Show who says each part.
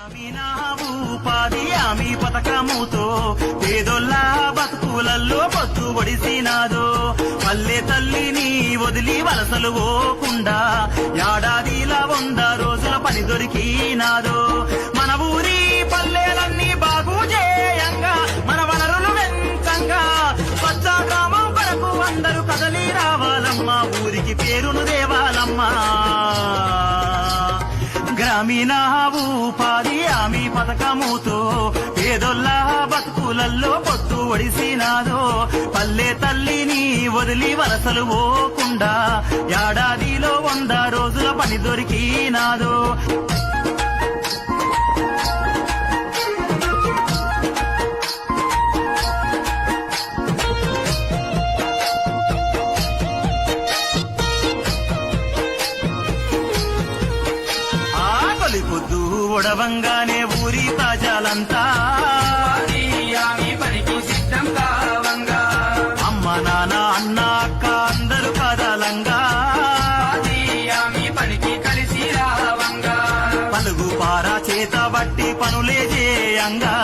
Speaker 1: ఉపాధి హామీ పథకముతో పేదోళ్ళ బతుకులల్లో పొత్తు ఒడిసినాదో పల్లె తల్లిని వదిలి వలసలు పోకుండా ఏడాదిలా 100 రోజుల పని దొరికినాదో మన ఊరి పల్లెలన్నీ బాగు చేయంగా మన వనరులు వెంకంగా కొత్త గ్రామం కొరకు అందరూ కదలి రావాలమ్మా ఊరికి పేరును దేవాలమ్మా గ్రామీణ ఉపాధి హామీ పథకముతో పేదోళ్ళ బతుకులల్లో పొత్తు ఒడిసినాదో పల్లె తల్లిని వదిలి వలసలు పోకుండా ఏడాదిలో 100 రోజుల పని దొరికినాదో పొద్దు ఒడవంగానే ఊరి ప్రజలంతా
Speaker 2: పనికి సిద్ధం కావంగా
Speaker 1: అమ్మ నాన్న అన్న అక్క అందరూ కదలంగా
Speaker 2: పనికి కలిసి రావంగా
Speaker 1: పలుగు పార చేత బట్టి పనులే చేయంగా